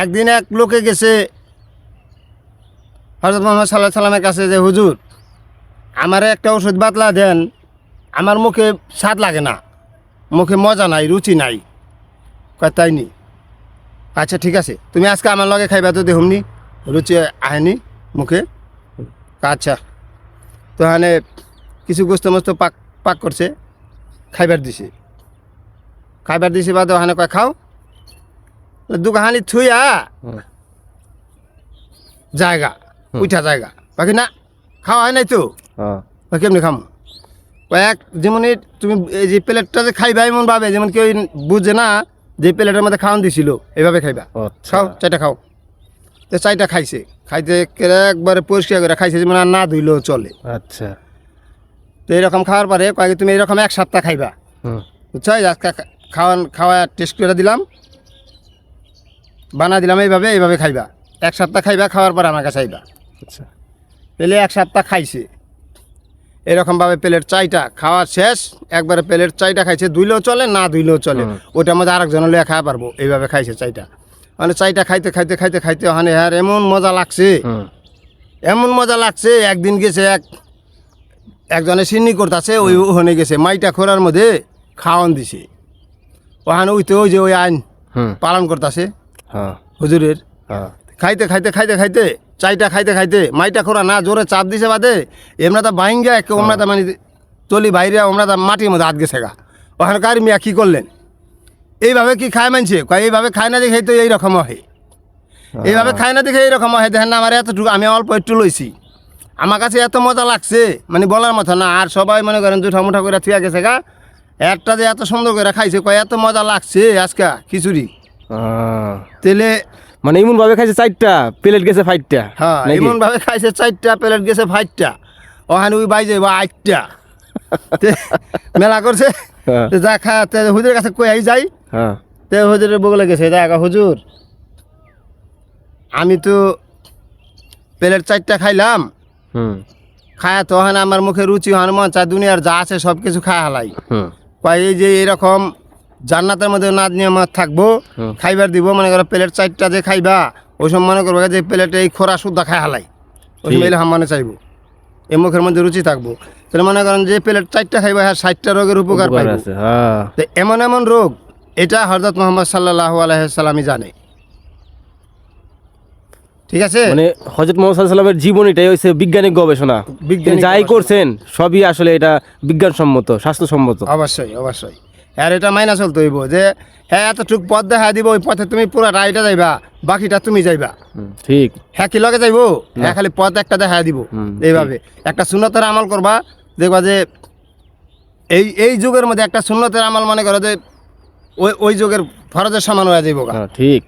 একদিন এক লোকে গেছে হযরত মুহাম্মদ সাল্লাল্লাহু আলাইহি সাল্লামের কাছে যে হুজুর আমারে একটা ওষুধ বাতলা দেন, আমার মুখে স্বাদ লাগে না, মুখে মজা নাই, রুচি নাই। কয় তাই নি? আচ্ছা ঠিক আছে, তুমি আজকে আমার লগে খাইবা তো দেখুমনি রুচি আহেনি মুখে। আচ্ছা, তো হানে কিছু গোস্ত মস্ত পাক পাক করছে, খাইবার দিছে বাদে ওখানে কয় খাও, দুখানি থুইয়া জায়গা উঠা জায়গা বাকি না খাওয়া হয় নাই তো কেমনি খাম। কয়েক যেমন তুমি এই যে প্লেটটা যে খাইবা এমন ভাবে যেমন কেউ বুঝে না যে প্লেটের মধ্যে খাওয়ান দিছিল, এইভাবে খাইবা। খাও চাইটা খাও। তো চাইটা খাইছে, খাইতে একবারে পরিষ্কার করে খাইছে, যেমন আর না ধুইলেও চলে। আচ্ছা, তো এরকম খাওয়ার পরে কয়েক তুমি এরকম 1 সপ্তাহ খাইবা, বুঝছো? আজকে খাওয়া টেস্ট করে দিলাম, বানা দিলাম, এইভাবে খাইবা। 1 সপ্তাহ খাইবা, খাওয়ার পর আমার কাছে আইবা। আচ্ছা, পেলে 1 সপ্তাহ খাইছে এরকমভাবে প্লেট চাইটা খাওয়া শেষ, একবারে প্লেট চাইটা খাইছে, ধুইলেও চলে না ধুইলেও চলে, ওইটার মধ্যে আরেকজন লিয়ে খাওয়া পারবো, এইভাবে খাইছে চাইটা। মানে চাইটা খাইতে খাইতে খাইতে খাইতে ওখানে আর এমন মজা লাগছে, একদিন গেছে একজনে সিন্নি করতেছে, ওখানে গেছে মাইটা খোরার মধ্যে খাওয়ান দিছে, ওখানে ওই যে ওই আইন পালন করতেছে হুজুরের। খাইতে খাইতে খাইতে খাইতে চাইটা খাইতে খাইতে মাইটা খোরা না জোরে চাপ দিছে বাদে এমরা তা বাইঙ্গা ওমরা তা মানে তলি বাইরে ওমরা তা মাটির মধ্যে হাত গেছে গা। ওখানে কার মিয়া কী করলেন? এইভাবে কি খায় মানছে? এইভাবে খায় না দেখে তো এইরকম হয়, এইভাবে খায় না দেখে এইরকম হয়। দেখেন না, আমার এতটুকু আমি অল্প একটু লইছি, আমার কাছে এত মজা লাগছে মানে বলার মতো না। আর সবাই মনে করেন দুঠা মুঠা করে থুয়া গেছে গা, একটা যে এত সুন্দর করে খাইছে, এত মজা লাগছে আজকে খিচুড়ি তেলে। মানে এমন ভাবে খাইছে 4টা প্লেট গেছে 5টা। হ্যাঁ, এমন ভাবে খাইছে 4টা প্লেট গেছে 5টা, ওখানে ওই বাইজে বা 8টা মেলা করছে। যা খা হুজুরের কাছে কই যাই, তে হুজুরের বগলে গেছে, দেখা হুজুর আমি তো প্লেট 4টা খাইলাম, খায়া তো ওখানে আমার মুখে রুচি হনুমান চা দুনিয়ার যা আছে সব কিছু খায় হালাই। কয় এই যে এরকম জান্নাতের মধ্যে নাজ নিয়ামত থাকবো, খাইবার দিব, মনে করো প্লেট 4টা যে খাইবা ওই সব মনে করবো যে প্লেটে এই খোরা সুদ্ধা খায় হালাই, ওই সময় এলে হাম্মানে চাইবো, এই মুখের মধ্যে রুচি থাকবো। তাহলে মনে করেন যে প্লেট 4টা খাইবা হ্যাঁ 60টা রোগের উপকার পাইবো। তো এমন এমন রোগ এটা হযরত মুহাম্মদ সাল্লাল্লাহু আলাইহি সাল্লামই জানে, ঠিক আছে? মানে হযরত মুহাম্মদ সাল্লাল্লাহু আলাইহি সাল্লামের জীবনীটাই হইছে বৈজ্ঞানিক গবেষণা, যাই করছেন সবই আসলে এটা বিজ্ঞানসম্মত, স্বাস্থ্যসম্মত। অবশ্যই অবশ্যই, আর এটা মাইনা চলতে হইব যে হ্যাঁ এতটুক পথ দেখা দিব, ওই পথে তুমি পুরো রাইটা যাইবা, বাকিটা তুমি যাইবা। ঠিক, হ্যাঁ কি লগে যাইবো, হ্যাঁ খালি পথ একটা দেখা দিব। এইভাবে একটা সুন্নতের আমল করবা, দেখবা যে এই যুগের মধ্যে একটা সুন্নতের আমল মনে করো যে ওই যুগের ফরজের সমান হয়ে যাইব। ঠিক।